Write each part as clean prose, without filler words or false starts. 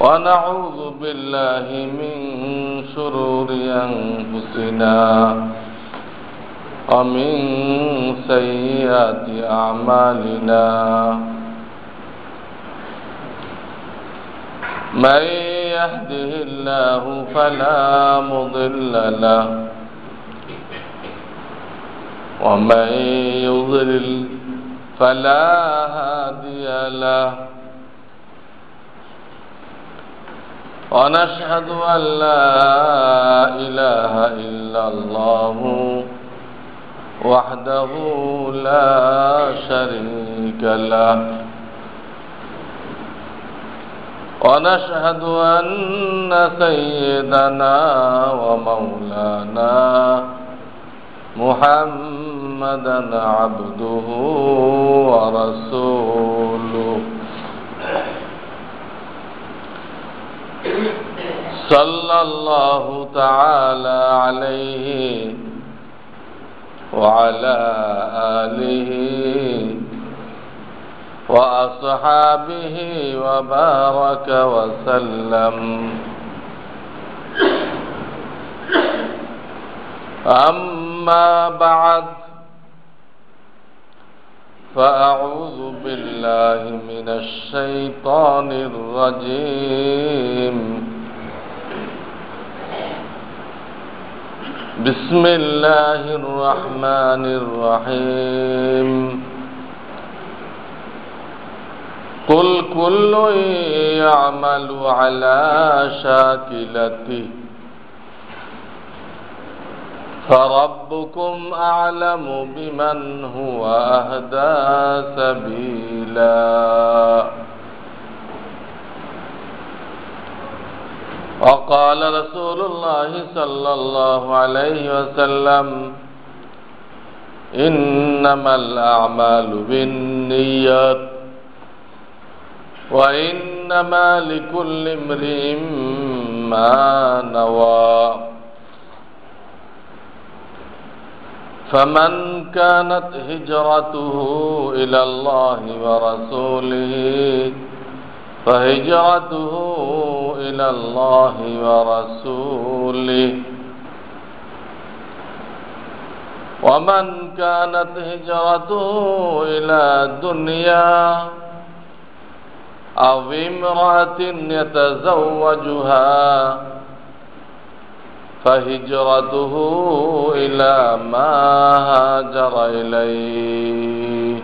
ونعوذ بالله من شرور أنفسنا ومن سيئات أعمالنا من يهده الله فلا مضل له ومن يضلل فلا هادي له ونشهد أن لا إله إلا الله وحده لا شريك له ونشهد أن سيدنا ومولانا محمدا عبده ورسوله صلى الله تعالى عليه وعلى آله وأصحابه وبارك وسلم أما بعد فأعوذ بالله من الشيطان الرجيم بسم الله الرحمن الرحيم قل كل يعمل على شاكلته فربكم أعلم بمن هو أهدى سبيلا وقال رسول الله صلى الله عليه وسلم إنما الأعمال بالنيات وإنما لكل امرئ ما نوى فمن كانت هجرته إلى الله ورسوله فهجرته إلى الله ورسوله ومن كانت هجرته إلى دنيا أو امرأة يتزوجها فهجرته إلى ما هاجر إليه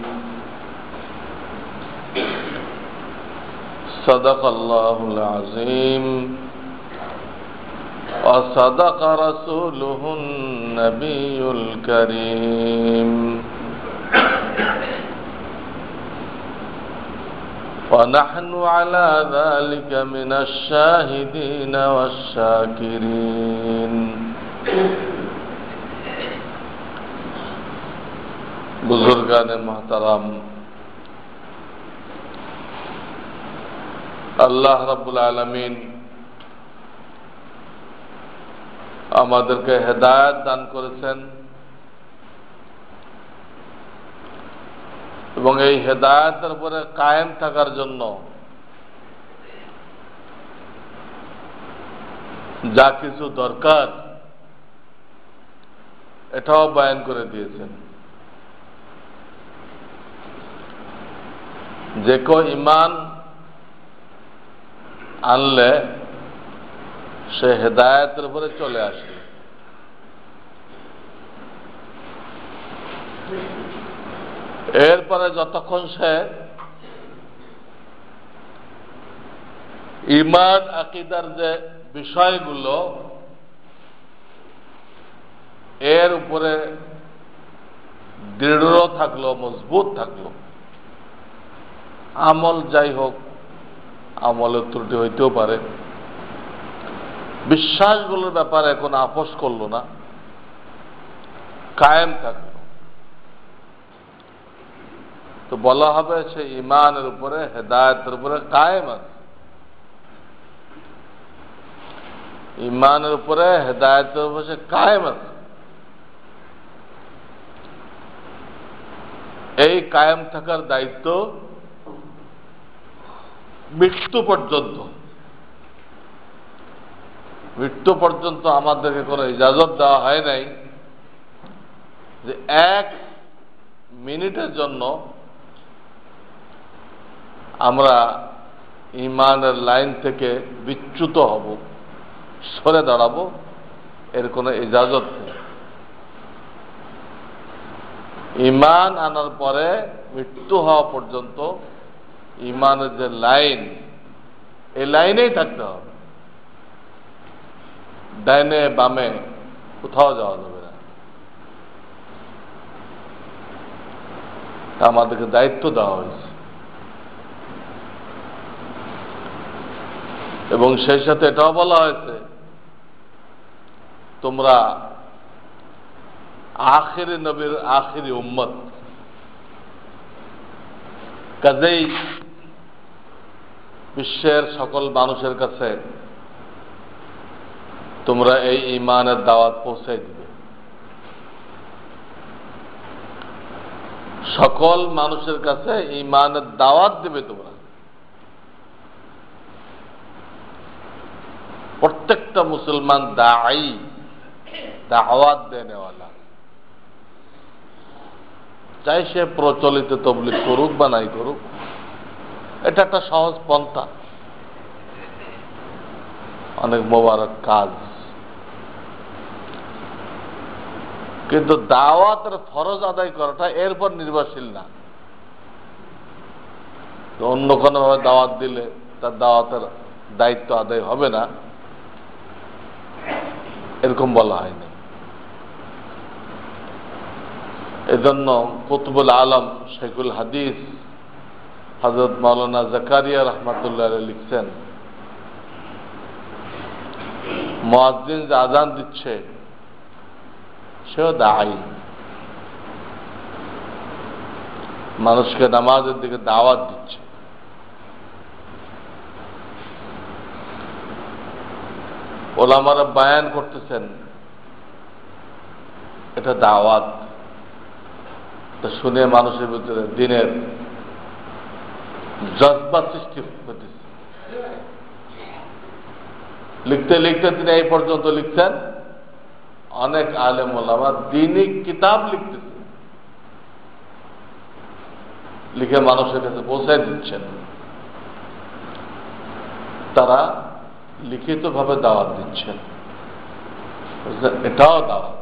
صدق الله العظيم وصدق رسوله النبي الكريم ونحن على ذلك من الشاهدين والشاكرين बुजुर्गान मोहतरम আল্লাহ রাব্বুল আলামিন আমাদেরকে হেদায়েত দান করেছেন এবং এই হেদায়েতের উপরে কায়েম থাকার জন্য যা কিছু দরকার এটাও বয়ান করে দিয়েছেন। যে কেউ ঈমান আনলে সে হেদায়েতের উপরে চলে আসে। এরপরে যতক্ষণ সে ঈমান আকীদার যে বিষয়গুলো এর উপরে দৃঢ় থাকলো, মজবুত থাকলো, আমল যাই হোক, আমলের ত্রুটি হইতেও পারে, বিশ্বাসগুলোর ব্যাপারে এখন আপোষ করলো না, কায়েম থাকলো, তো বলা হবে সে ঈমানের উপরে, হেদায়েতের উপরে কায়েম আছে। ঈমানের উপরে, হেদায়েতের উপরে সে কায়েম আছে। এই কায়েম থাকার দায়িত্ব মৃত্যু পর্যন্ত মৃত্যু পর্যন্ত আমাদেরকে কোনো ইজাজত দেওয়া হয় নাই যে 1 মিনিটের জন্য আমরা ঈমানের লাইন থেকে বিচ্যুত হব, সরে দাঁড়াবো, এর কোনো ইজাজত নেই। ঈমান আনার পরে মৃত্যু হওয়া পর্যন্ত ঈমানের যে লাইন, এই লাইনেই থাকতে হবে, ডাইনে বামে কোথাও যাওয়া যাবে না। আমাদেরকে দায়িত্ব দেওয়া হয়েছে, এবং সেই সাথে এটাও বলা হয়েছে তোমরা আখিরি নবীর আখিরি উম্মত, কাজেই বিশ্বের সকল মানুষের কাছে তোমরা এই ঈমানের দাওয়াত পৌঁছাই দিবে। সকল মানুষের কাছে ঈমানের দাওয়াত দিবে তোমরা। প্রত্যেকটা মুসলমান দাঈ, দাওয়াত দেনেওয়ালা, চাই সে প্রচলিত তবলিগ করুক বা নাই করুক, এটা একটা সহজ পন্থা, অনেক মোবারক কাজ। কিন্তু দাওয়াতের ফরজ আদায় করাটা এরপর নির্ভরশীল না। অন্য কোনোভাবে দাওয়াত দিলে তার দাওয়াতের দায়িত্ব আদায় হবে না, এরকম বলা হয়নি। এজন্য কুতুবুল আলম শেখুল হাদিস হযরত মাওলানা জাকারিয়া রহমাতুল্লাহ আলাইহি লিখছেন, মুয়াজ্জিন যে আযান দিচ্ছে সেও দাঈ, মানুষকে নামাজের দিকে দাওয়াত দিচ্ছে। ওলামারা বায়ান করতেছেন, এটা দাওয়াত। তা শুনে মানুষের ভিতরে দিনের জজবা সৃষ্টি হতেছে। লিখতে লিখতে তিনি এই পর্যন্ত লিখছেন, অনেক আলেম ওলামা দ্বীনি কিতাব লিখতেছে, লিখে মানুষের কাছে পৌঁছায় দিচ্ছেন। তারা লিখিতভাবে দাওয়াত দিচ্ছেন, এটাও দাওয়াত।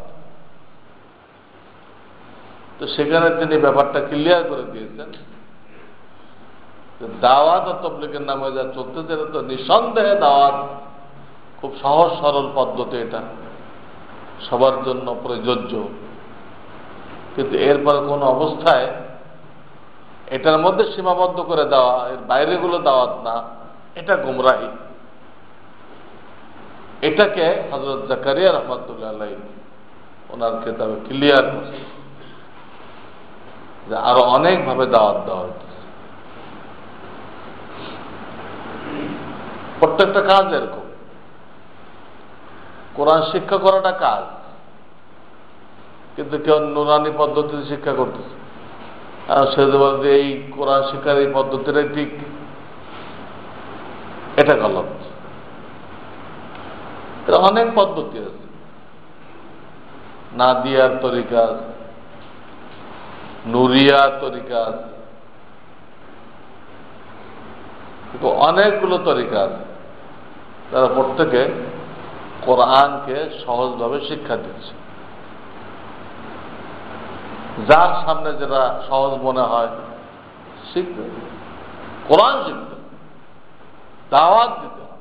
তো সেখানে তিনি ব্যাপারটা ক্লিয়ার করে দিয়েছেন, দাওয়াত ও তাবলীগের নামে যা চলতেছে এটা তো নিঃসন্দেহে দাওয়াত, খুব সহজ সরল পদ্ধতি, এটা সবার জন্য প্রযোজ্য। কিন্তু এরপরে কোন অবস্থায় এটার মধ্যে সীমাবদ্ধ করে দেওয়া, এর বাইরেগুলো দাওয়াত না, এটা গুমরাহি। এটাকে হযরত জাকারিয়া রহমাতুল্লাহ আলাইহি ওনার কিতাবে ক্লিয়ার করছে যে আরো অনেকভাবে দাওয়াত দেওয়া হচ্ছে। প্রত্যেকটা কাজ এরকম। কোরআন শিক্ষা করাটা কাজ, কিন্তু কেউ নুরানি পদ্ধতিতে শিক্ষা করতেছে, আর সে বলছে এই কোরআন শিক্ষার এই পদ্ধতিটাই ঠিক, এটা গলত। অনেক পদ্ধতি আছে, নাদিয়ার তরিকা, নুরিয়া তরিকা, কিন্তু অনেকগুলো তরিকা আছে। তারা প্রত্যেকে কোরআনকে সহজভাবে শিক্ষা দিচ্ছে। যার সামনে যেটা সহজ মনে হয় শিখবে, কোরআন শিখবে, দাওয়াত দিতে হবে।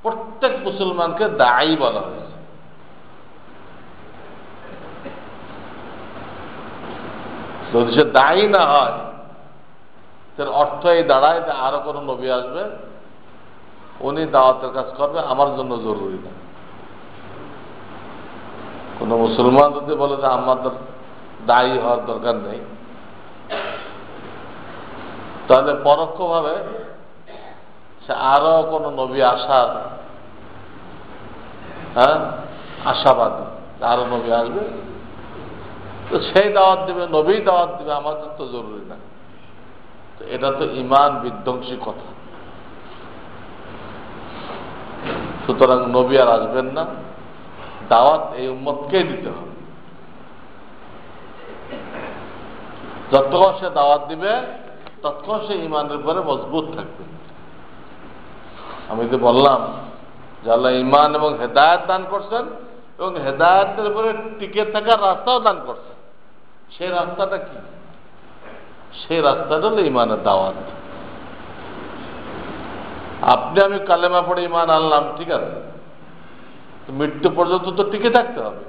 প্রত্যেক মুসলমানকে দাঈ বলা হয়েছে। যদি সে দায়ী না হয়, তার অর্থ এই দাঁড়ায় যে আরো কোনো নবী আসবে, উনি দাওয়াতের কাজ করবে, আমার জন্য জরুরি না। কোন মুসলমান যদি বলে যে আমাদের দায়ী হওয়ার দরকার নেই, তাহলে পরোক্ষভাবে সে আরো কোন নবী আসার আশাবাদী, আরো নবী আসবে, তো সেই দাওয়াত দিবে, নবী দাওয়াত দিবে, আমাদের তো জরুরি না। তো এটা তো ঈমান বিধ্বংসী কথা। সুতরাং নবী আর আসবেন না, দাওয়াত এই উম্মতকেই দিতে হবে। যতক্ষণ সে দাওয়াত দিবে ততক্ষণ সে ইমানের উপরে মজবুত থাকবে। আমি তো বললাম যে আল্লাহ ইমান এবং হেদায়েত দান করছেন এবং হেদায়েতের উপরে টিকে থাকার রাস্তাও দান করছেন। সেই রাস্তাটা কি? সেই রাস্তাটা হলো ইমানের দাওয়াত। আপনি আমি কালেমা পড়ে ইমান আনলাম, ঠিক আছে, মৃত্যু পর্যন্ত তো টিকে থাকতে হবে।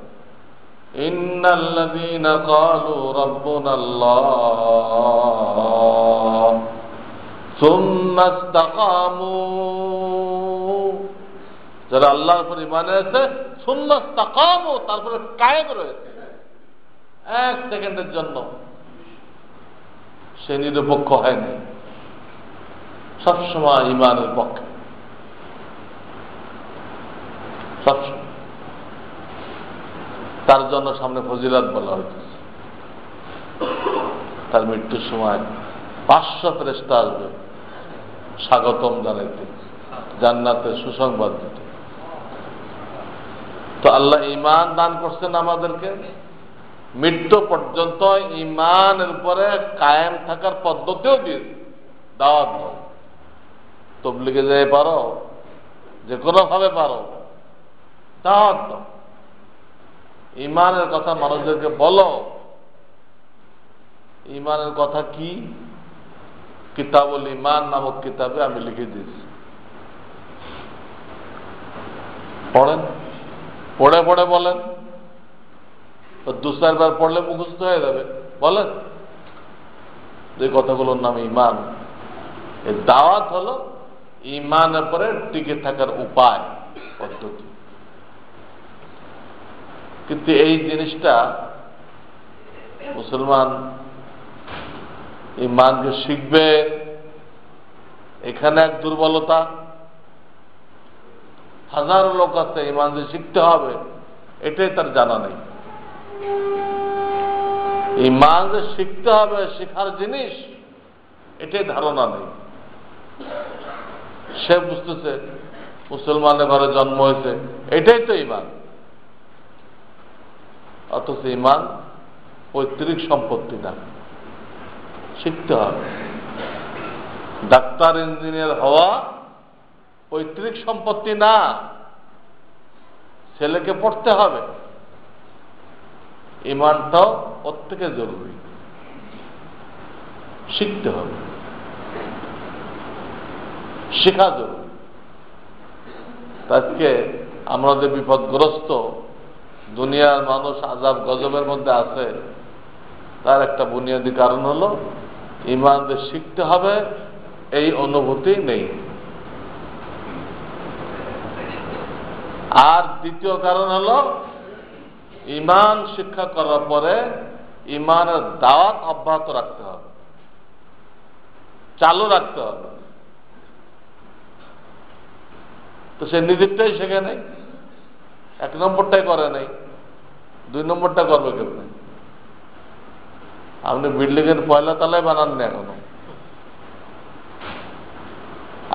ইন্নাল্লাযীনা ক্বালু রাব্বুনাল্লাহ সুম্মা ইসতাকামু, যারা আল্লাহর উপর ঈমান এনেছে, সুম্মা ইসতাকামু, তারপরে কায়েম রয়েছে, এক সেকেন্ডের জন্য সে নিরপেক্ষ হয়নি, সবসময় ঈমানের পক্ষে, সবসময়। তার জন্য সামনে ফজিলত বলা হইতেছে। তার মৃত্যুর সময় 500 ফেরেশতা আসবে স্বাগতম জানাইতে, জান্নাতের সুসংবাদ দিতে। তো আল্লাহ ঈমান দান করছেন আমাদেরকে, মৃত্যু পর্যন্ত ঈমানের উপরে কায়েম থাকার পদ্ধতিও দিয়েছে। দাওয়াত দাও, তাবলীগে যেতে পারো, যে কোনো ভাবে পারো, দাওয়াত দাও, ঈমানের কথা মানুষদেরকে বলো। ঈমানের কথা কি? কিতাবুল ঈমান নামক কিতাবে আমি লিখে দিয়েছি, পড়েন, পড়ে পড়ে বলেন। তো 2-4 বার পড়লে মুখস্থ হয়ে যাবে। বলেন যে কথাগুলোর নাম ঈমান। এই দাওয়াত হলো ঈমানের পরে টিকে থাকার উপায়, পদ্ধতি। কিন্তু এই জিনিসটা মুসলমান ঈমানকে শিখবে, এখানে এক দুর্বলতা। হাজারো লোক আছে ঈমান যে শিখতে হবে এটাই তার জানা নেই। ঈমান যে শিখতে হবে, শেখার জিনিস, এটাই ধারণা নেই। সে বুঝতেছে মুসলমানের ঘরে জন্ম হয়েছে, এটাই তো ঈমান। অথচ ঈমান পৈতৃক সম্পত্তি না, শিখতে হবে। ডাক্তার ইঞ্জিনিয়ার হওয়া পৈতৃক সম্পত্তি না, ছেলেকে পড়তে হবে। ঈমানটাও প্রত্যেকে জরুরি, শিখতে হবে, শেখা জরুরি। আজকে আমরা যে বিপদগ্রস্ত, দুনিয়ার মানুষ আযাব গজবের মধ্যে আছে, তার একটা বুনিয়াদী কারণ হলো ঈমান যে শিখতে হবে এই অনুভূতি নেই। আর দ্বিতীয় কারণ হলো ঈমান শিক্ষা করার পরে ঈমানের দাওয়াত অব্যাহত রাখতে হবে, চালু রাখতে হবে। তো সে নিজেরটাই শেখে নাই, 1 নম্বরটাই করে নাই, 2 নম্বরটা করবে কেমন? আপনি বিল্ডিংয়ের 1লা তলায় বানাননি এখনো,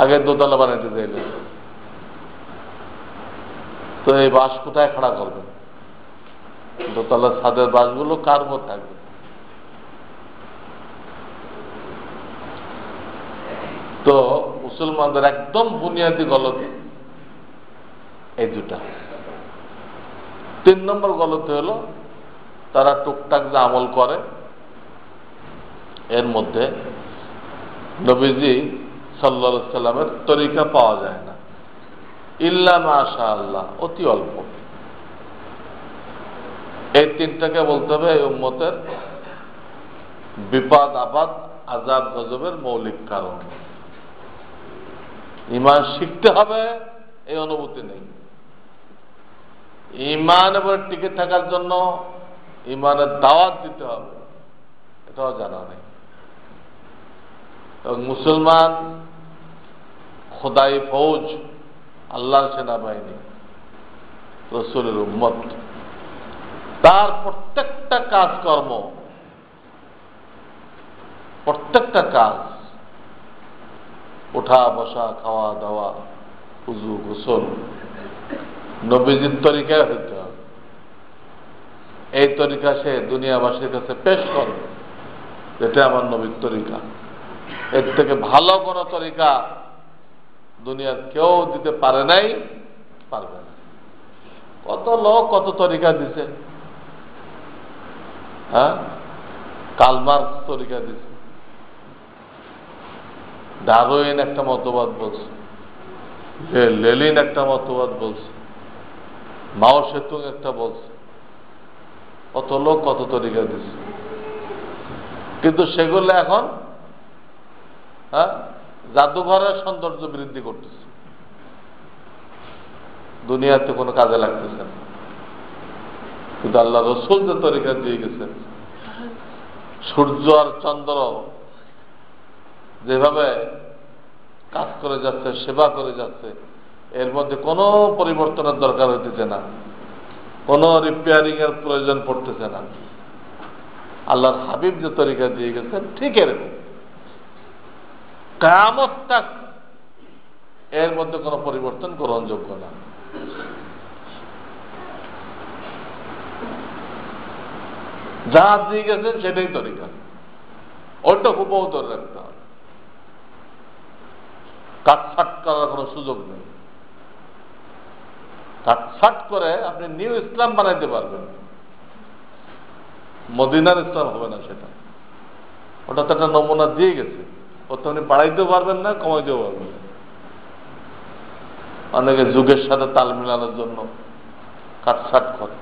আগে 2তলা বানাইতে চাইলে তো এই বাঁশ কোথায় খাড়া করবেন? 2তলার ছাদের বাঁশগুলো কার উপর থাকবে? তো মুসলমানদের একদম বুনিয়াদী গলতি এই দুটা। 3 নম্বর গলতি হলো তারা টুকটাক যে আমল করে এর মধ্যে নবীজি সাল্লাল্লাহু আলাইহি সাল্লামের তরিকা পাওয়া যায় না, ইল্লা মাশাআল্লাহ, অতি অল্প। এই 3টাকে বলতে হবে এই উম্মতের বিপদ আপদ আযাব গজবের মৌলিক কারণ। ঈমান শিখতে হবে এই অনুভূতি নেই, ঈমানের উপর টিকে থাকার জন্য ঈমানের দাওয়াত দিতে হবে এটাও জানা নেই। এবং মুসলমান খোদাই ফৌজ, আল্লাহর সেনাবাহিনী, রাসূলের উম্মত, তার প্রত্যেকটা কাজকর্ম, প্রত্যেকটা কাজ, ওঠা বসা, খাওয়া দাওয়া, উযু গোসল নবীজির তরিকায় হইতে হবে। এই তরিকা সে দুনিয়াবাসীর কাছে পেশ করে, এটা আমার নবীর তরিকা। এর থেকে ভালো কোনো তরিকা দুনিয়ার কেউ দিতে পারে নাই, পারবে না। কত লোক কত তরিকা দিছে, হ্যাঁ, কালমার্ক তরিকা দিছে, ডারউইন একটা মতবাদ বলছে, লেলিন একটা মতবাদ বলছে, মাও সেতুং একটা বলছে, কত লোক কত তরিকা দিছে। কিন্তু সেগুলো এখন জাদুঘরের সৌন্দর্য বৃদ্ধি করতেছে, দুনিয়াতে কোনো কাজে লাগতেছে না। কিন্তু আল্লাহ রসুল যে তরিকা দিয়ে গেছেন, সূর্য আর চন্দ্র যেভাবে কাজ করে যাচ্ছে, সেবা করে যাচ্ছে, এর মধ্যে কোনো পরিবর্তনের দরকার হইতেছে না, কোনো রিপেয়ারিং এর প্রয়োজন পড়তেছে না। আল্লাহর হাবিব যে তরিকা দিয়ে গেছেন ঠিক এরকম, কিয়ামত তাক এর মধ্যে কোনো পরিবর্তন গ্রহণযোগ্য না। যা দিয়ে গেছেন সেটাই তরিকা, ওইটা হুবহু ধরে রাখতে হবে, কাটছাট করার কোনো সুযোগ নেই। কাটছাট করে আপনি নিউ ইসলাম বানাইতে পারবেন, মদিনার ইসলাম হবে না সেটা। ওটা তো একটা নমুনা দিয়ে গেছে, ওটা আপনি বাড়াইতেও পারবেন না, কমাইতেও পারবেন না। অনেকে যুগের সাথে তাল মিলানোর জন্য কাটছাট করে,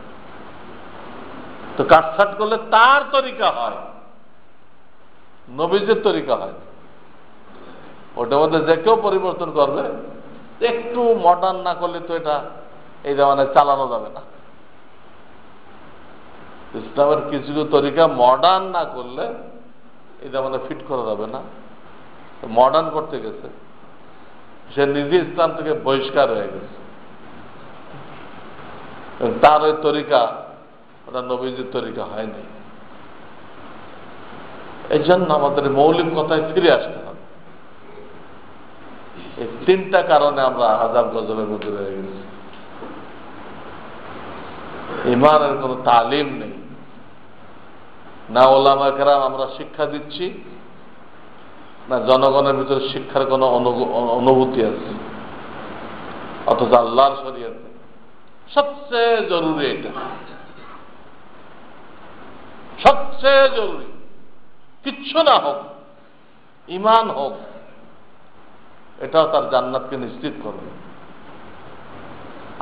তো কাটছাট করলে তার তরিকা হয়, নবীজের তরিকা হয়। ওটার মধ্যে যে কেউ পরিবর্তন করবে, একটু মডার্ন না করলে তো এটা এই জামানায় চালানো যাবে না। ইসলামের কিছু কিছু তরিকা মডার্ন না করলে এই জামানায় ফিট করা যাবে না। মডার্ন করতে গেছে, সে নিজে ইসলাম থেকে বহিষ্কার হয়ে গেছে, তার ওই তরিকা ওটা নবীজির তরিকা হয়নি। এই জন্য আমাদের মৌলিক কথায় ফিরে আসতে হবে। এই তিনটা কারণে আমরা আযাব গজবের মধ্যে রয়ে গেছি। ঈমানের কোনো তালিম নেই, না ওলামা কেরাম আমরা শিক্ষা দিচ্ছি, না জনগণের ভিতরে শিক্ষার কোনো অনুভূতি আছে। অথচ আল্লাহর শরীয়তে সবচেয়ে জরুরি, এটা সবচেয়ে জরুরি। কিচ্ছু না হোক, ঈমান হোক, এটাও তার জান্নাতকে নিশ্চিত করবে।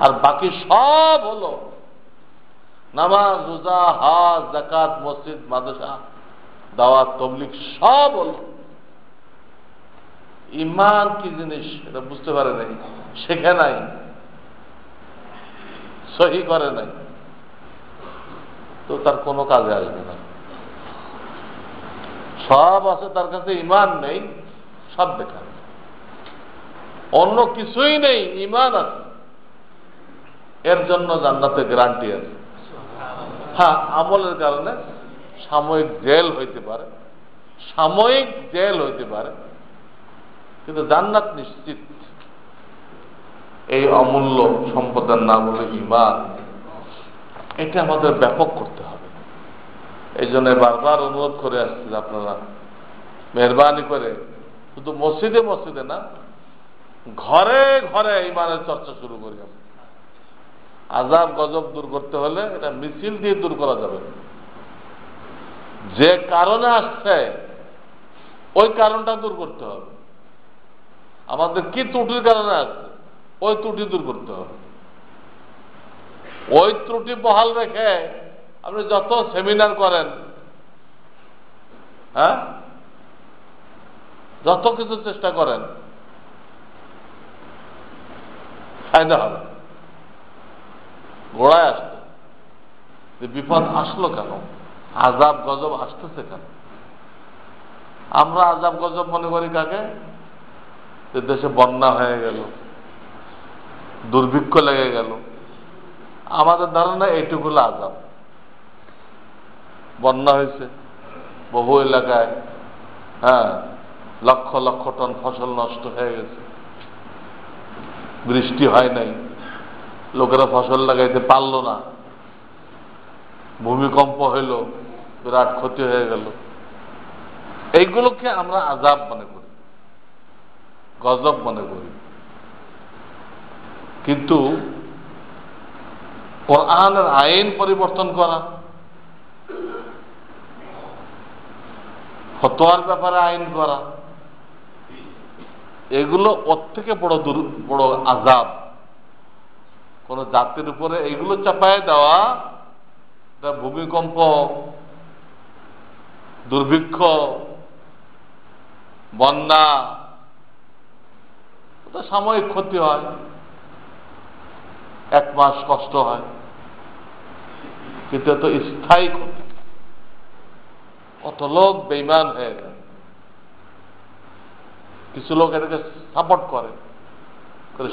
আর বাকি সব হলো নামাজ, রোজা, হজ, যাকাত, মসজিদ, মাদ্রাসা, দাওয়াত, তাবলীগ, সব হলো। ঈমান কি জিনিস এটা বুঝতে পারে নাই, শেখে নাই, সহি করে নাই, তো তার কোনো কাজে আসবে না। সব আছে তার কাছে, ঈমান নেই, সব বেকার। অন্য কিছুই নেই, ঈমান আছে, এর জন্য জান্নাতে গ্যারান্টি আছে। হ্যাঁ, আমলের কারণে সাময়িক জেল হইতে পারে, সাময়িক জেল হইতে পারে, কিন্তু জান্নাত নিশ্চিত। এই অমূল্য সম্পদের নাম হলো ঈমান, এটা আমাদের ব্যাপক করতে হবে। এই জন্য বারবার অনুরোধ করে আসছি যে আপনারা মেহরবানি করে শুধু মসজিদে মসজিদে না, ঘরে ঘরে ঈমানের চর্চা শুরু করি। আযাব গজব দূর করতে হলে এটা মিছিল দিয়ে দূর করা যাবে। যে কারণে আসছে ওই কারণটা দূর করতে হবে। আমাদের কি ত্রুটির কারণে আসছে ওই ত্রুটি দূর করতে হবে। ওই ত্রুটি বহাল রেখে আপনি যত সেমিনার করেন, হ্যাঁ, যত কিছু চেষ্টা করেন, ফায়দা হবে। গোড়ায় আসতে যে বিপদ আসলো কেন, আযাব গজব আসতেছে কেন? আমরা আযাব গজব মনে করি কাকে? যে দেশে বন্যা হয়ে গেল, দুর্ভিক্ষ লেগে গেল, আমাদের ধারণা এইটুকুলো আযাব। বন্যা হয়েছে বহু এলাকায়, হ্যাঁ, লক্ষ লক্ষ টন ফসল নষ্ট হয়ে গেছে, বৃষ্টি হয় নাই, লোকেরা ফসল লাগাইতে পারল না, ভূমিকম্প হইল, বিরাট ক্ষতি হয়ে গেল। এইগুলোকে আমরা আযাব মনে করি, গজব মনে করি। কিন্তু কোরআনের আইন পরিবর্তন করা, ফতোয়ার ব্যাপারে আইন করা, এগুলো ওর থেকে বড় আযাব। কোন জাতির উপরে এইগুলো চাপায় দেওয়া, ভূমিকম্প, দুর্ভিক্ষ, বন্যা, ওটা সাময়িক ক্ষতি হয়, 1 মাস কষ্ট হয়, কিন্তু এত স্থায়ী ক্ষতি। কত লোক বেঈমান হয়ে যায়। কিছু লোক এটাকে সাপোর্ট করে,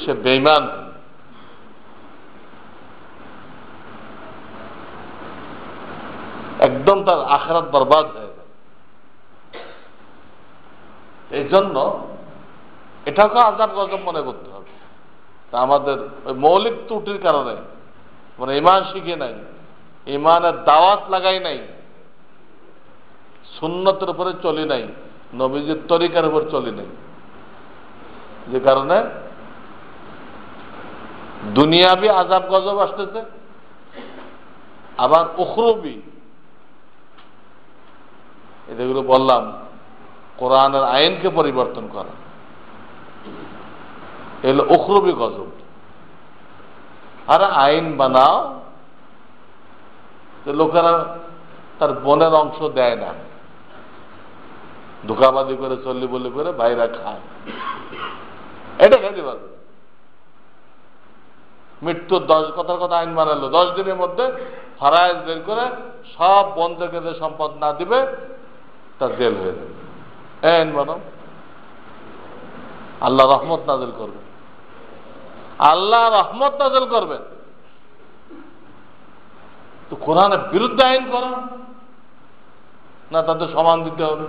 সে বেঈমান, একদম তার আখিরাত বরবাদ হয়ে যায়। এই জন্য এটাকে আযাব গজব মনে করতে হবে। তা আমাদের ওই মৌলিক ত্রুটির কারণে মানে ঈমান শিখে নাই, ঈমানের দাওয়াত লাগাই নাই, সুন্নতের উপরে চলি নাই, নবীজির তরিকার উপর চলি নাই, যে কারণে দুনিয়াবি আযাব গজব আসতেছে, আবার উখরবি, যেগুলো বললাম কোরআনের আইনকে পরিবর্তন করা, এগুলো উখরবি গজব। আর আইন বানাও, লোকেরা তার বোনের অংশ দেয় না, ধোকাবাজি করে চল্লি বলি করে ভাইরা খায়, এটা খেতে পারবে। মৃত্যুর 10 কথার কথা আইন বানালো, 10 দিনের মধ্যে ফারায়েজ বের করে সব বন্ধুকে যে সম্পদ না দিবে তার জেল হয়ে যাবে। আইন বানাও, আল্লাহ রহমত নাযিল করবে, আল্লাহ রহমত নাযিল করবেন। তো কোরআনের বিরুদ্ধে আইন করা না, তাদের সমান দিতে হবে,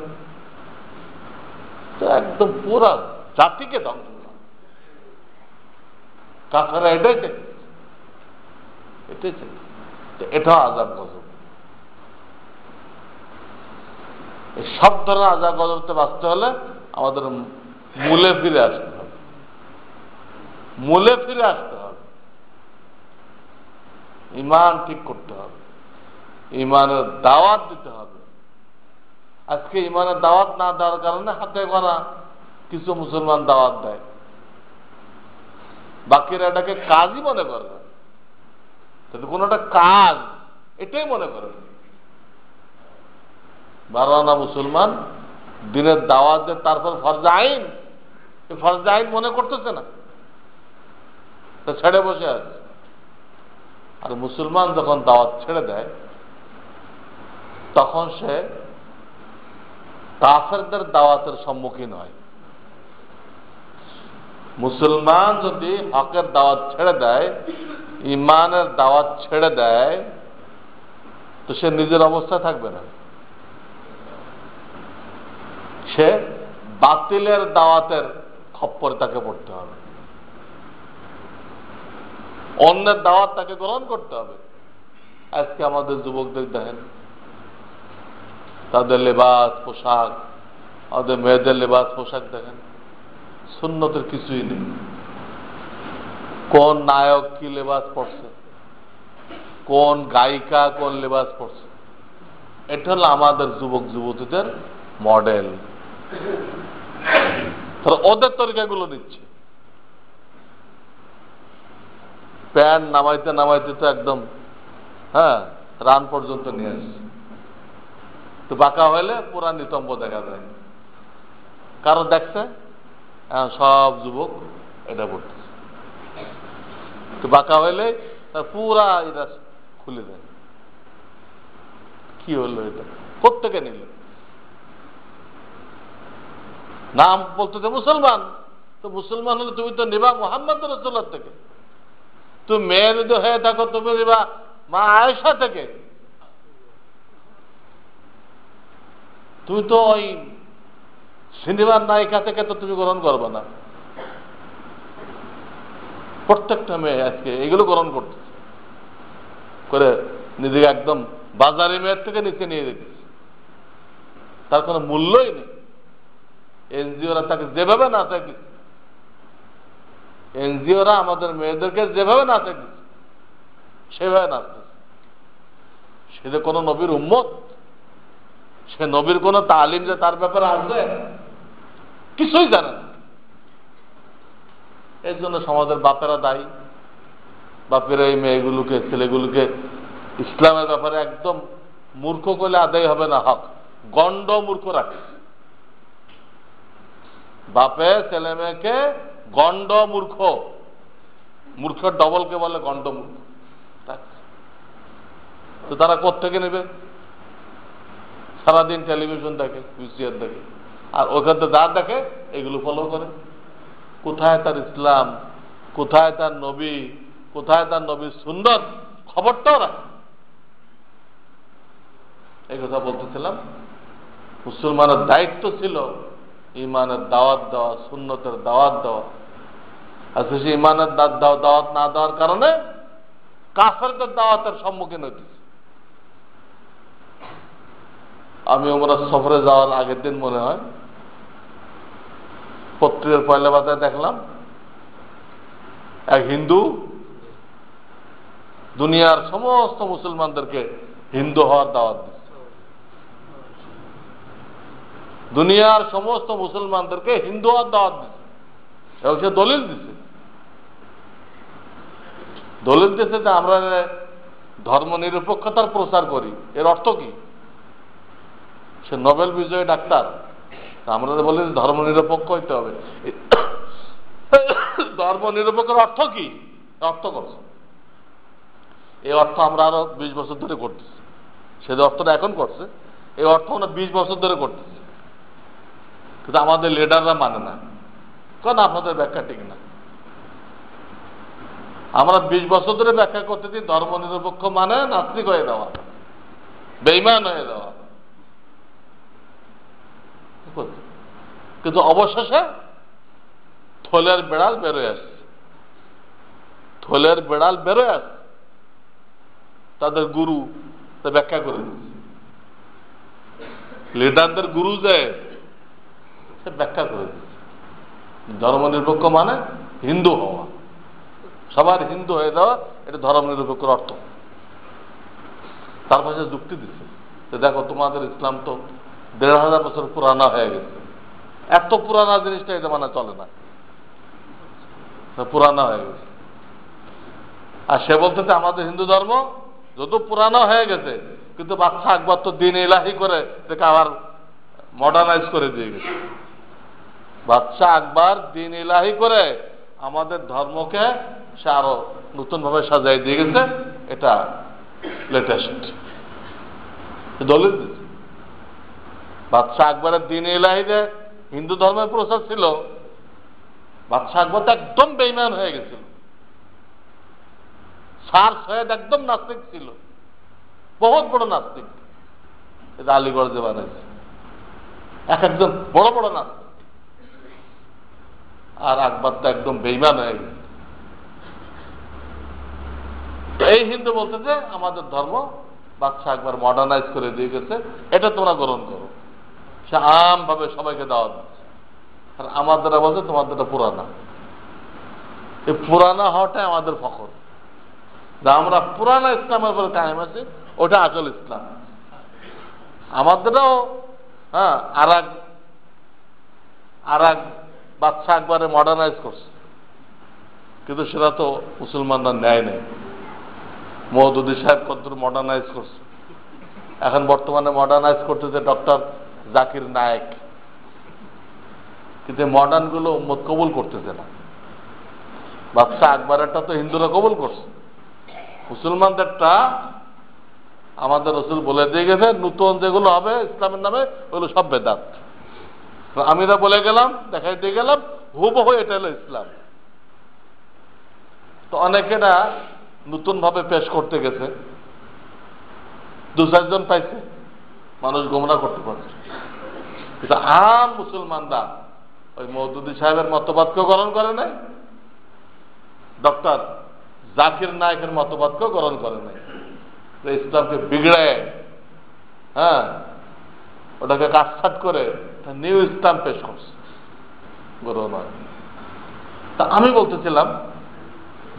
তো একদম পুরা জাতিকে ধ্বংস করা। কাফেররা এটাই চাই, এটাও আযাব গজব। এই সব ধরনের আযাব গজবতে বাঁচতে হলে আমাদের মূলে ফিরে আসতে হবে, মূলে ফিরে আসতে হবে, ঈমান ঠিক করতে হবে, ঈমানের দাওয়াত দিতে হবে। আজকে ঈমানের দাওয়াত না দেওয়ার কারণে হাতে গোনা কিছু মুসলমান দাওয়াত দেয়, বাকিরা এটাকে কাজই মনে করে না, কোনটা কাজ এটাই মনে করে। 12 আনা মুসলমান দিনের দাওয়াত দেয়, তারপর ফরজ আইন, ফরজ আইন মনে করতেছে না, তা ছেড়ে বসে আছে। আর মুসলমান যখন দাওয়াত ছেড়ে দেয় তখন সে কাফেরদের দাওয়াতের সম্মুখীন হয়। মুসলমান যদি হকের দাওয়াত ছেড়ে দেয়, ঈমানের দাওয়াত ছেড়ে দেয়, তো সে নিজের অবস্থায় থাকবে না, সে বাতিলের দাওয়াতের খপ্পরে তাকে পড়তে হবে, অন্যের দাওয়াত তাকে গ্রহণ করতে হবে। আজকে আমাদের যুবকদের দেখেন, তাদের লেবাস পোশাক, আমাদের মেয়েদের লেবাস পোশাক দেখেন, সুন্নতের কিছুই নেই। কোন নায়ক কি লেবাস পড়ছে, কোন গায়িকা কোন লেবাস পড়ছে, এটা হলো আমাদের যুবক যুবতীদের মডেল। ওদের তরিকাগুলো নিচ্ছে, প্যান্ট নামাইতে নামাইতে তো একদম রান পর্যন্ত নিয়ে আসছে, তো বাঁকা হইলে পুরা নিতম্ব দেখা যায়। কারো দেখছে সব যুবক এটা পড়তেছে, তো বাঁকা হইলে তার পুরা এটা খুলে দেয়। কি হলো এটা, কোত্থেকে নিল? নাম বলতে মুসলমান, তো মুসলমান হলে তুমি তো নিবা মুহাম্মদ রাসূলুল্লাহ থেকে, তুমি মেয়ে যদি হয়ে থাকো তুমি নিবা মা আয়েশা থেকে, তুমি তো ওই সিনেমার নায়িকা থেকে তো তুমি গ্রহণ করবে না। প্রত্যেকটা মেয়ে আজকে এগুলো গ্রহণ করতেছে, করে নিজেকে একদম বাজারি মেয়ের থেকে নিচে নিয়ে দিতেছে, তার কোনো মূল্যই নেই। এনজিওরা তাকে যেভাবে না থাকে, এনজিওরা আমাদের মেয়েদেরকে যেভাবে না থাকে সেভাবে নাচতেছে। সে যে কোনো নবীর উম্মত, সে নবীর কোন তালিম যে তার ব্যাপারে আসবে কিছুই জানে না। এর জন্য সমাজের বাপেরা দায়ী। বাপেরা এই মেয়েগুলোকে, ছেলেগুলোকে ইসলামের ব্যাপারে একদম মূর্খ করলে আদায় হবে না, হক গণ্ড মূর্খ রাখে। বাপে ছেলে মেয়েকে গণ্ড মূর্খ, মূর্খের ডবলকে বলে গণ্ড মূর্খ। তো তারা কোত্থেকে নেবে? সারাদিন টেলিভিশন দেখে, ভিসিআর দেখে, আর ওখান থেকে যা দেখে এগুলো ফলো করে। কোথায় তার ইসলাম, কোথায় তার নবী, কোথায় তার নবীর সুন্নত, খবরটাও রাখে। এই কথা বলতেছিলাম, মুসলমানের দায়িত্ব ছিল ইমানের দাওয়াত দেওয়া, সুন্নতের দাওয়াত দেওয়া। আর সে ইমানের দাওয়াত না দেওয়ার কারণে কাফেরদের দাওয়াতের সম্মুখীন হইতেছে। আমি ওমরাহ সফরে যাওয়ার আগের দিন মনে হয় পত্রিকার পয়লা পাতায় দেখলাম এক হিন্দু দুনিয়ার সমস্ত মুসলমানদেরকে হিন্দু হওয়ার দাওয়াত দিচ্ছে। দুনিয়ার সমস্ত মুসলমানদেরকে হিন্দু হওয়ার দাওয়াত দিচ্ছে এবং সে দলিল দিচ্ছে। দলিল দিচ্ছে যে আমরা ধর্ম নিরপেক্ষতার প্রচার করি। এর অর্থ কি? সে নোবেল বিজয়ী ডাক্তার, আমরা বলি ধর্ম নিরপেক্ষ হইতে হবে। ধর্ম নিরপেক্ষের অর্থ কি? অর্থ করছে এই অর্থ আমরা আরো 20 বছর ধরে করতেছি। সে যে অর্থটা এখন করছে এই অর্থ আমরা 20 বছর ধরে করতেছি, কিন্তু আমাদের লিডাররা মানে না। কেন? আপনাদের ব্যাখ্যা ঠিক না। আমরা 20 বছর ধরে ব্যাখ্যা করতেছি ধর্ম নিরপেক্ষ মানে নাস্তিক হয়ে দেওয়া, বেঈমান হয়ে দেওয়া। কিন্তু অবশেষে থলের বেড়াল বেরোয় আসছে, থলের বেড়াল বেরোয় আসছে। তাদের গুরু তা ব্যাখ্যা করে দিচ্ছে, লিডারদের গুরু যে সে ব্যাখ্যা করে দিচ্ছে ধর্ম নিরপেক্ষ মানে হিন্দু হওয়া, সবার হিন্দু হয়ে যাওয়া, এটা ধর্ম নিরপেক্ষের অর্থ। তার পাশে যুক্তি দিচ্ছে যে দেখো তোমাদের ইসলাম তো 1500 বছর পুরানা হয়ে গেছে, এত পুরানা জিনিসটা এটা মানে চলে না, পুরানা হয়ে গেছে। আর সে বলতেছে আমাদের হিন্দু ধর্ম যত পুরানা হয়ে গেছে, কিন্তু বাচ্চা একবার তো দিন ইলাহি করে এটাকে আবার মডার্নাইজ করে দিয়ে গেছে। বাচ্চা একবার দিন ইলাহি করে আমাদের ধর্মকে সে আরো নতুন ভাবে সাজাই দিয়ে গেছে, এটা লেটেস্ট দলিল দিচ্ছে। বাদশাহ আকবরের দিন ইলাহিতে হিন্দু ধর্মের প্রচার ছিল, বাদশাহ আকবর তো একদম বেঈমান হয়ে গেছিল। স্যার সৈয়দ একদম নাস্তিক ছিল, বহুত বড় নাস্তিক। এটা আলিগড় যে বানাইছে এক একজন বড় বড় নাস্তিক, আর আকবর তো একদম বেঈমান হয়ে গেছে। এই হিন্দু বলতে যে আমাদের ধর্ম বাদশাহ একবার মডার্নাইজ করে দিয়ে গেছে, এটা তোমরা গ্রহণ করো। সে আম ভাবে সবাইকে দাওয়াত দিচ্ছে। আর আমাদের বলছে তোমাদেরটা পুরানা। এই পুরানা হওয়াটাই আমাদের ফখর, যে আমরা পুরানা ইসলামের উপরে কায়েম আছি, ওটা আসল ইসলাম। আমাদেরও হ্যাঁ আর এক বাদশাহ একবারে মডার্নাইজ করছে, কিন্তু সেটা তো মুসলমানরা নেয় নেই। মওদুদী সাহেব কত মডার্নাইজ করছে, এখন বর্তমানে মডার্নাইজ করতেছে ডক্টর জাকির নায়েক, কিন্তু মডার্ন গুলো উম্মত কবুল করতেছে না। বাদশাহ আকবরেরটা তো হিন্দুরা কবুল করছে, মুসলমানদেরটা আমাদের রসুল বলে দিয়ে গেছে নতুন যেগুলো হবে ইসলামের নামে ওগুলো সব বেদাত। আমিরা বলে গেলাম, দেখাই দিয়ে গেলাম, হুবহু এটা হলো ইসলাম। তো অনেকেরা নতুন ভাবে পেশ করতে গেছে, 2-4 জন পাইছে, মানুষ গোমরা করতে পারছে। কিন্তু আম মুসলমানরা ওই মওদুদী সাহেবের মতবাদকেও গ্রহণ করে নাই, ডক্টর জাকির নায়েকের মতবাদকেও গ্রহণ করে নাই, ইসলামকে বিগড়ে, হ্যাঁ, ওটাকে কাটছাট করে নিউ ইসলাম পেশ করছে, গ্রহণ হয়। তা আমি বলতেছিলাম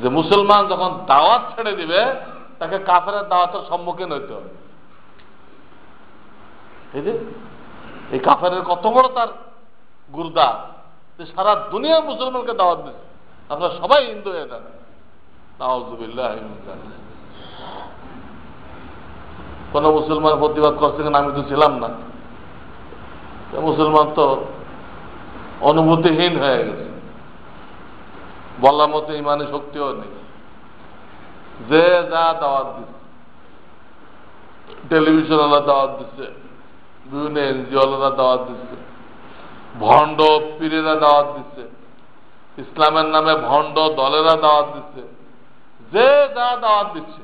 যে মুসলমান যখন দাওয়াত ছেড়ে দিবে তাকে কাফেরের দাওয়াতের সম্মুখীন হইতে হবে। এই যে এই কাফেরের কত বড় তার গুর্দা, যে সারা দুনিয়ার মুসলমানকে দাওয়াত দিচ্ছে, আপনারা সবাই হিন্দু হয়ে যান। নাউযুবিল্লাহ। কোন মুসলমান প্রতিবাদ করছে কিনা আমি তো ছিলাম না, মুসলমান তো অনুভূতিহীন হয়ে গেছে, বলার মতো ইমানি শক্তিও নেই। যে যা দাওয়াত দিচ্ছে, টেলিভিশনওয়ালা দাওয়াত দিচ্ছে, বিভিন্ন এনজিওওয়ালারা দাওয়াত দিচ্ছে, ভণ্ড পীরেরা দাওয়াত দিচ্ছে, ইসলামের নামে ভণ্ড দলেরা দাওয়াত দিচ্ছে, যে যা দাওয়াত দিচ্ছে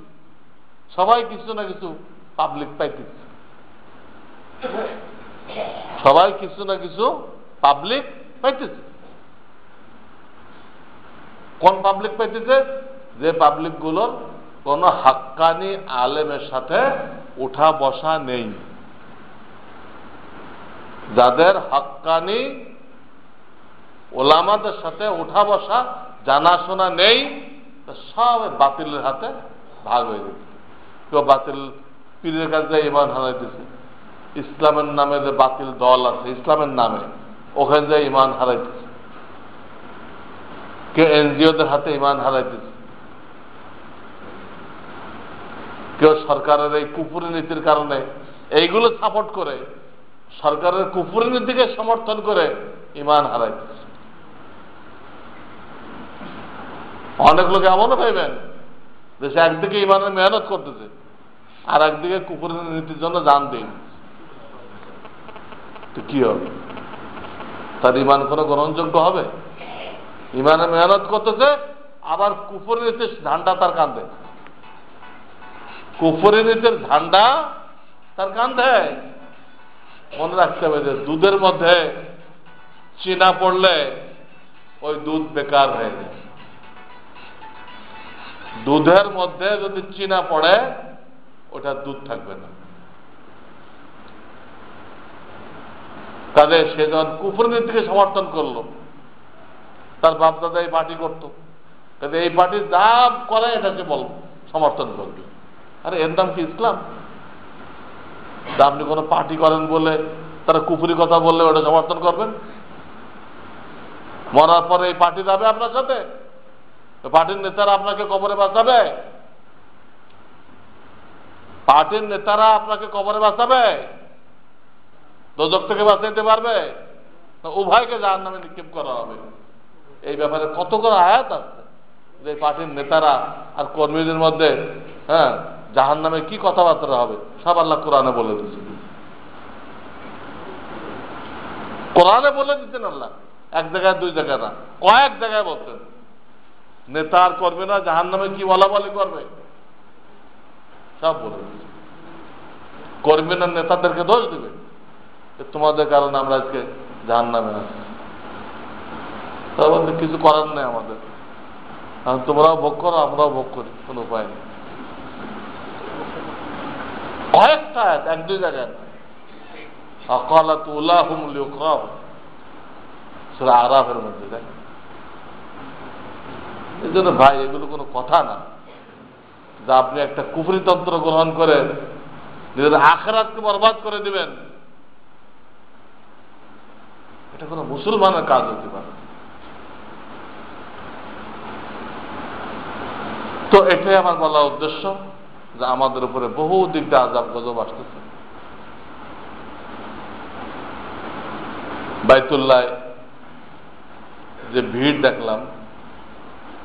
সবাই কিছু না কিছু পাবলিক পাইতেছে, সবাই কিছু না কিছু পাবলিক পাইতেছে। কোন পাবলিক পাইতেছে? যে পাবলিক গুলোর কোন হাক্কানি আলেমের সাথে উঠা বসা নেই, যাদের হাক্কানি ওলামাদের সাথে উঠা বসা জানাশোনা নেই, সব বাতিলের হাতে ভাগ হয়ে যেত। কেউ বাতিল পীরের কাছে ইমান হারাইতেছে, ইসলামের নামে যে বাতিল দল আছে ইসলামের নামে, ওখানে যে ইমান হারাইতেছে, কেউ এনজিওদের হাতে ইমান হারাইতেছে, কেউ সরকারের এই কুফুরি নীতির কারণে এইগুলো সাপোর্ট করে, সরকারের কুফুরি নীতিকে সমর্থন করে ইমান হারাইতেছে। অনেক লোক এমনও ভাইবেন যে সে একদিকে ইমানের মেহনত করতেছে আর একদিকে কুফুরি নীতির জন্য জান দিন, তো কি হবে? তার ইমান কোনো গ্রহণযোগ্য হবে? ইমানের মেহনত করতেছে আবার কুফুরি নীতির ঝান্ডা তার কাঁধে, কুফুরি নীতির ঝান্ডা তার কাঁধে। মনে রাখতে হবে যে দুধের মধ্যে চিনা পড়লে ওই দুধ বেকার হয়ে যায়, দুধের মধ্যে যদি চিনা পড়ে ওটা দুধ থাকবে না। কাজে সে যখন কুফুরি নীতিকে সমর্থন করলো, তার বাপদাদা এই পার্টি করতো, কাজে এই পার্টি যা করে এটাকে সমর্থন করবে। আরে এর নাম কি ইসলাম? আপনি কোন পার্টি করেন বলে তারা কুফুরি কথা বললে ওটা সমর্থন করবেন? মরার পরে এই পার্টি যাবে আপনার সাথে, পার্টির নেতারা আপনাকে কবরে বাঁচাবে, পার্টির নেতারা আপনাকে কবরে বাঁচাবে, দোজখ থেকে বাঁচাইতে পারবে? উভয়কে জাহান্নামে নিক্ষেপ করা হবে। এই ব্যাপারে কত করে আয়াত আছে যে পার্টির নেতারা আর কর্মীদের মধ্যে, হ্যাঁ, জাহান্নামে কি কথাবার্তা হবে সব আল্লাহ কোরআনে বলে দিচ্ছেন। কোরআনে বলে দিচ্ছেন আল্লাহ, এক জায়গায় দুই জায়গায় না, কয়েক জায়গায় বলছেন নেতা আর কর্মীরা জাহান্নামে কি বলা বলি করবে সব বলে দিচ্ছে। কর্মীরা নেতাদেরকে দোষ দিবে, তোমাদের কারণে আমরা আজকে জাহান্নামে আছি, তাহলে কিছু করার নেই আমাদের, তোমরাও ভোগ করো আমরাও ভোগ করি, কোনো উপায় নেই। কয়েকটা এক দুই জায়গায় আরাফের মধ্যে দেখ। এই জন্য ভাই এগুলো কোনো কথা না যে আপনি একটা কুফরি তন্ত্র গ্রহণ করে নিজের আখিরাতকে বরবাদ করে দিবেন, এটা কোনো মুসলমানের কাজ হতে পারে। তো এটাই আমার বলা উদ্দেশ্য যে আমাদের উপরে বহু দিক দিয়ে আযাব গজব আসতেছে। বাইতুল্লাহ যে ভিড় দেখলাম,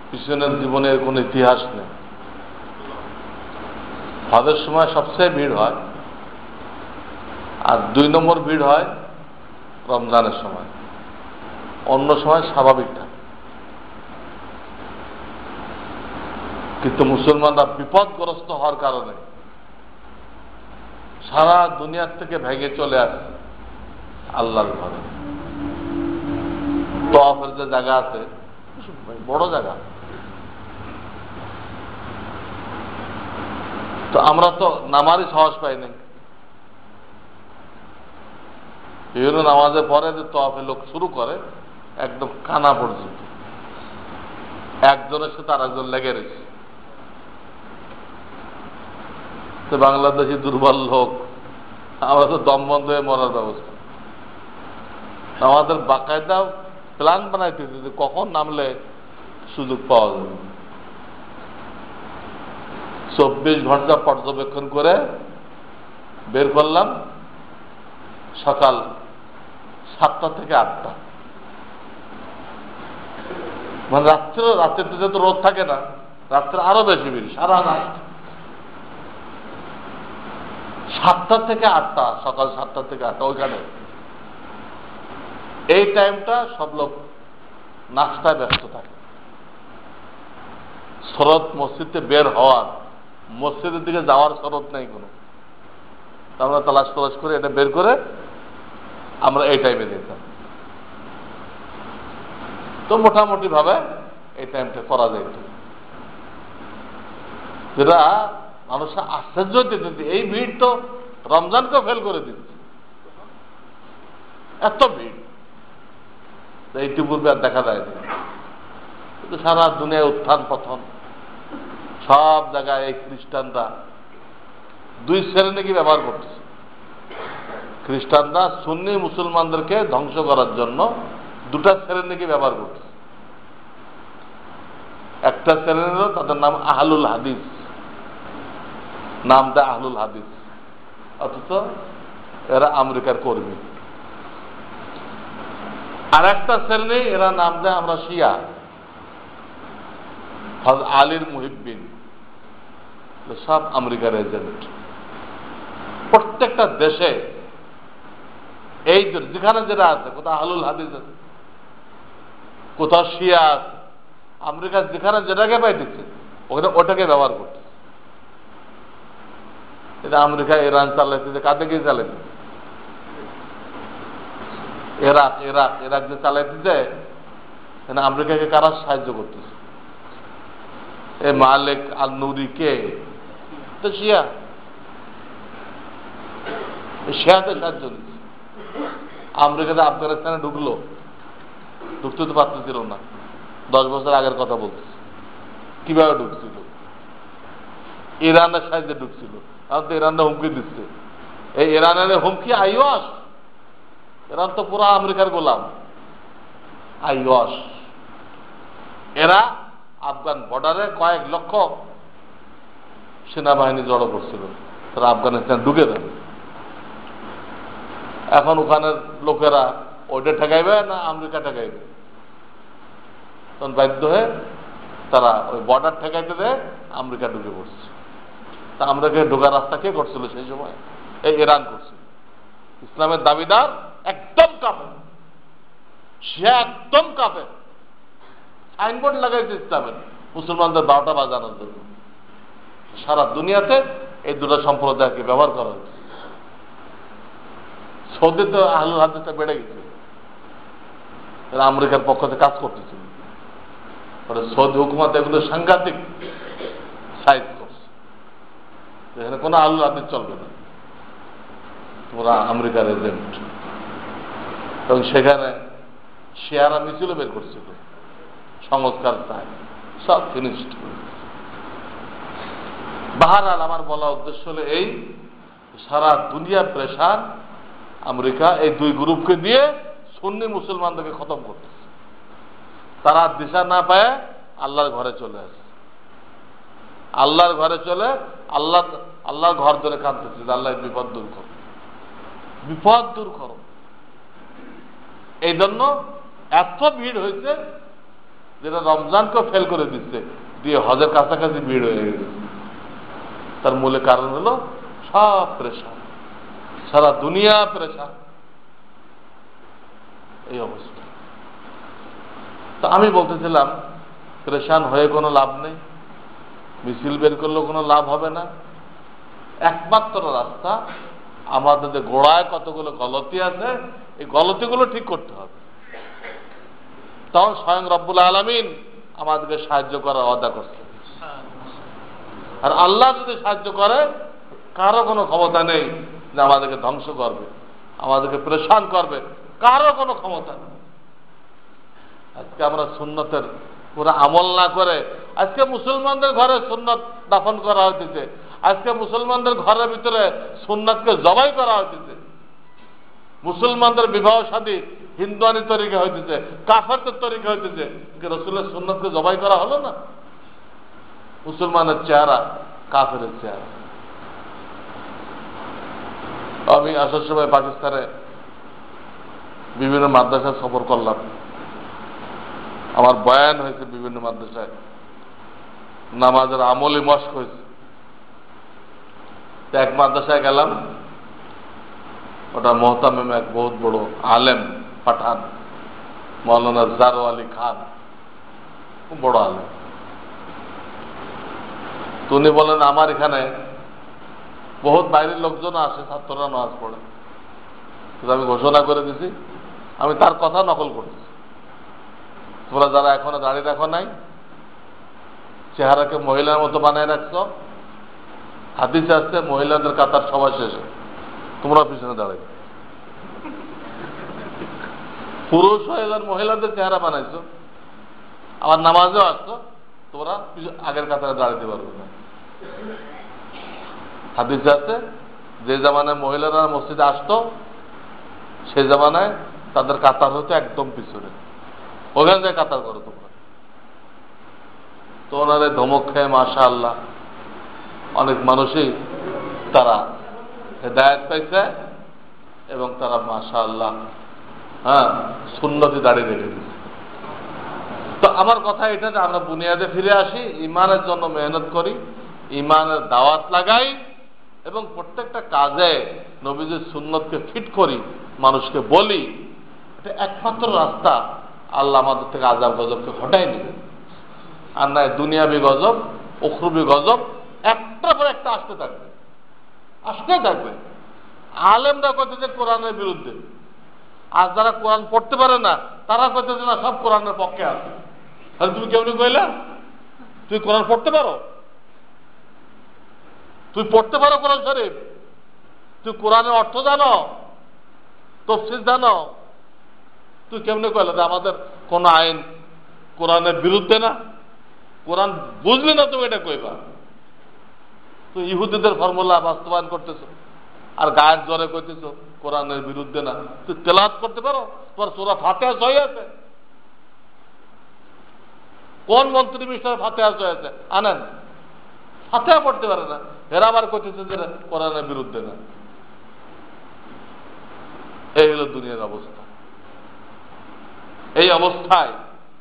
পিছনের জীবনের কোন ইতিহাস নেই। হজের সময় সবচেয়ে ভিড় হয়, আর 2 নম্বর ভিড় হয় রমজানের সময়, অন্য সময় স্বাভাবিক থাকে। কিন্তু মুসলমানরা বিপদগ্রস্ত হওয়ার কারণে সারা দুনিয়ার থেকে ভেঙে চলে আসে আল্লাহর ঘরে। তওয়াফের যে জায়গা আছে বড় জায়গা, তো আমরা তো নামারই সাহস পাই নাই। বিভিন্ন নামাজের পরে যে তওয়াফে লোক শুরু করে একদম কানা পর্যন্ত, একজনের সাথে আর একজন লেগে রয়েছে। তো বাংলাদেশি দুর্বল লোক, আমরা তো দম বন্ধ হয়ে মরার ব্যবস্থা। আমাদের বাকায়দা প্ল্যান বানাইতেছে যে কখন নামলে সুযোগ পাওয়া যাবে। 24 ঘন্টা পর্যবেক্ষণ করে বের করলাম সকাল 7টা থেকে 8টা, মানে রাত্রিতে যেহেতু রোদ থাকে না, রাত্রে আরো বেশি ভিড়, সারা রাত 7টা থেকে 8টা, সকাল 7টা থেকে 8টা ওইখানে। এই টাইমটা সব লোক নাস্তায় ব্যস্ত থাকে। শরৎ মসজিদে বের হওয়ার, মসজিদের দিকে যাওয়ার শরৎ নেই কোনো। আমরা তালাশ করে এটা বের করে আমরা এই টাইমে যেতাম। তো মোটামুটি ভাবে এই টাইমটা করা যেত, যেটা মানুষ আশ্চর্য দিতে। এই ভিড় তো রমজানকে ফেল করে দিচ্ছে, এত ভিড় ইতিপূর্বে আর দেখা যায় না। কিন্তু সারা দুনিয়ায় উত্থান পতন, সব জায়গায় এই খ্রিস্টানরা 2 শ্রেণীকে ব্যবহার করতেছে। খ্রিস্টানরা সুন্নি মুসলমানদেরকে ধ্বংস করার জন্য 2টা শ্রেণীকে ব্যবহার করতেছে। একটা শ্রেণী হল তাদের নাম আহলুল হাদিস, নাম দেয় আহলুল হাদিস, অথচ এরা আমেরিকার কর্মী। আর একটা শ্রেণী এরা নাম দেয় আমরা শিয়া, আলীর মুহিব্বিন, সব আমেরিকার এজেন্ট। প্রত্যেকটা দেশে এই যেখানে যেটা আছে, কোথাও আহলুল হাদিস আছে, কোথাও শিয়া আছে, আমেরিকার যেখানে যেটাকে পাইতেছে ওখানে ওটাকে ব্যবহার করতেছে। এটা আমেরিকা ইরান চালাইতেছে, কাঁদে গিয়ে চালাইতেছে? ইরাক যে চালাইতেছে, আমেরিকাকে কারা সাহায্য করতেছে? এই মালিক আল নুরি কে? তো শিয়াতে সাহায্য দিচ্ছে। আমেরিকাতে আফগানিস্তানে ঢুকতে তো পারতেছিল না। 10 বছর আগের কথা বলতেছে। কিভাবে ঢুকছিল? ইরানের সাহায্যে ঢুকছিল। এখন তো ইরানরা হুমকি দিচ্ছে। এই ইরানের হুমকি আইওয়াস। ইরান তো পুরো আমেরিকার গোলাম। আইওয়াস এরা আফগান বর্ডারে কয়েক লক্ষ সেনাবাহিনী জড়ো করছিল, তারা আফগানিস্তান ঢুকে দেয়। এখন ওখানের লোকেরা ওইটা ঠেকাইবে না আমেরিকা ঠেকাইবে? তখন বাধ্য হয়ে তারা ওই বর্ডার ঠেকাইতে দেয়, আমেরিকা ঢুকে পড়ছে। তা আমেরিকা ঢোকার রাস্তা কে করছিল সেই সময়? এই ইরান করছিল। ইসলামের দাবিদার একদম কাফের, সে একদম কাফের। সাইনবোর্ড লাগাইছে ইসলামের, মুসলমানদের 12টা বাজানোর জন্য। সারা দুনিয়াতে এই 2টা সম্প্রদায়কে ব্যবহার করা হয়েছে। সৌদি তো আহলুল হাদিসটা বেড়ে গেছে, এরা আমেরিকার পক্ষ থেকে কাজ করতেছিল। সৌদি হুকুমত এগুলো সাংঘাতিক সাইজ করছে, এখানে কোনো আহলুল হাদিস চলবে না, তোমরা আমেরিকার এজেন্ট। এবং সেখানে শিয়ারা মিছিল বের করছিল, সংস্কার চায়, সব ফিনিশড। বাহারাল আমার বলা উদ্দেশ্য হলো এই, সারা দুনিয়া প্রেশার আমেরিকা এই 2 গ্রুপকে দিয়ে সুন্নি মুসলমানদেরকে খতম করতেছে। তারা দিশা না পায় আল্লাহর ঘরে চলে আসে, আল্লাহর ঘরে চলে আল্লাহর ঘর ধরে কাঁদতেছে, আল্লাহ বিপদ দূর করো, বিপদ দূর করো। এই জন্য এত ভিড় হয়েছে যেটা রমজানকে ফেল করে দিচ্ছে, দিয়ে হজের কাছাকাছি ভিড় হয়ে গেছে। তার মূলে কারণ হলো সব প্রেশার, সারা দুনিয়া প্রেশার, এই অবস্থা। তো আমি বলতেছিলাম প্রেশান হয়ে কোনো লাভ নেই, মিছিল বের করলেও কোনো লাভ হবে না। একমাত্র রাস্তা আমাদের যে গোড়ায় কতগুলো গলতি আছে, এই গলতিগুলো ঠিক করতে হবে। তখন স্বয়ং রব্বুল আলামিন আমাদেরকে সাহায্য করার ওয়াদা করছে। আর আল্লাহ যদি সাহায্য করে কারো কোনো ক্ষমতা নেই যে আমাদেরকে ধ্বংস করবে, আমাদেরকে পরেশান করবে, কারো কোনো ক্ষমতা নেই। আজকে আমরা সুন্নতের পুরো আমল না করে আজকে মুসলমানদের ঘরে সুন্নত দাফন করা হইতেছে, আজকে মুসলমানদের ঘরের ভিতরে সুন্নতকে জবাই করা হইতেছে, মুসলমানদের বিবাহ শাদী হিন্দুয়ানি তরিকা হইতেছে, কাফেরদের তরিকা হইতেছে, রসুলের সুন্নতকে জবাই করা হলো না? মুসলমানের চেহারা কাফেরের চেহারা। আমি আসার সময় পাকিস্তানে বিভিন্ন মাদ্রাসায় সফর করলাম, আমার বয়ান হয়েছে বিভিন্ন মাদ্রাসায়, নামাজের আমলি মস্ক হয়েছে। এক মাদ্রাসায় গেলাম, ওটা মোহতামিম এক বহুত বড় আলেম পাঠান, মৌলানা জারো আলী খান, খুব বড় আলেম। উনি বলেন আমার এখানে বহুত বাইরের লোকজন আসে, ছাত্ররা নামাজ পড়ে, আমি ঘোষণা করে দিছি, আমি তার কথা নকল করতেছি। তোমরা যারা এখনো দাঁড়িয়ে রাখো নাই, চেহারাকে মহিলার মতো বানায় রাখছ, হাদিসে আসছে মহিলাদের কাতার সবাই শেষে, তোমরা পিছনে দাঁড়াই। পুরুষ হয়ে যান মহিলাদের চেহারা বানাইছো, আবার নামাজেও আসছো, তোমরা আগের কাতারে দাঁড়াতে পারবে না। হাদিসে আছে যে জামানায় মহিলারা মসজিদে আসতো সে জামানায় তাদের কাতার হতো একদম পিছনে, ওখানে যায় কাতার করো তোমরা। তো ওনারে ধমক খেয়ে মাশাআল্লাহ অনেক মানুষই তারা হেদায়েত পাইছে এবং তারা মাশাআল্লাহ সুন্নতি দাঁড়িয়ে রেখে দিচ্ছে। তো আমার কথা এটা যে আমরা বুনিয়াদে ফিরে আসি, ইমানের জন্য মেহনত করি, ইমানের দাওয়াত লাগাই এবং প্রত্যেকটা কাজে নবীজির সুন্নতকে ফিট করি, মানুষকে বলি। এটা একমাত্র রাস্তা আল্লাহ আমাদের থেকে আযাব গজবকে হটাই নেবেন। আর নয় দুনিয়াবি গজব, উখরুবি গজব একটার পর একটা আসতে থাকবে, আসতে থাকবে। আলেমরা কইতেছে কোরআনের বিরুদ্ধে, আর যারা কোরআন পড়তে পারে না তারা কইতেছে না সব কোরআনের পক্ষে আছে। তাহলে তুমি কেমনি কইলা? তুই কোরআন পড়তে পারো? তুই পড়তে পারো কোরআন শরীফ? তুই কোরআনের অর্থ জানো, তাফসীর জানো? তুই কেমনে কইলা যে আমাদের কোন আইন কোরআনের বিরুদ্ধে না? কোরআন বুঝলি না তুমি এটা কইবা? তুই ইহুদিদের ফর্মুলা বাস্তবায়ন করতেছো আর গায়ের জ্বরে কইতেছো কোরআনের বিরুদ্ধে না। তুই তেলাওয়াত করতে পারো? তোমার সূরা ফাতিহা সহি আছে? কোন মন্ত্রী মিস্টার ফাতিহা সহি আছে? আনেন। ফাতিহা পড়তে পারে না, এরা আবার কইতেছে যে কোরআনের বিরুদ্ধে না। এই হলো দুনিয়ার অবস্থা। এই অবস্থায়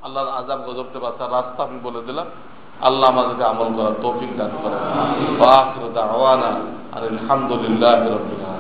আল্লাহর আযাব গজবতে বাঁচার রাস্তা আমি বলে দিলাম। আল্লাহ আমাদেরকে আমল করার তৌফিক দান করেন। ওয়া আখিরু দাওয়ানা আলহামদুলিল্লাহি রাব্বিল আলামিন।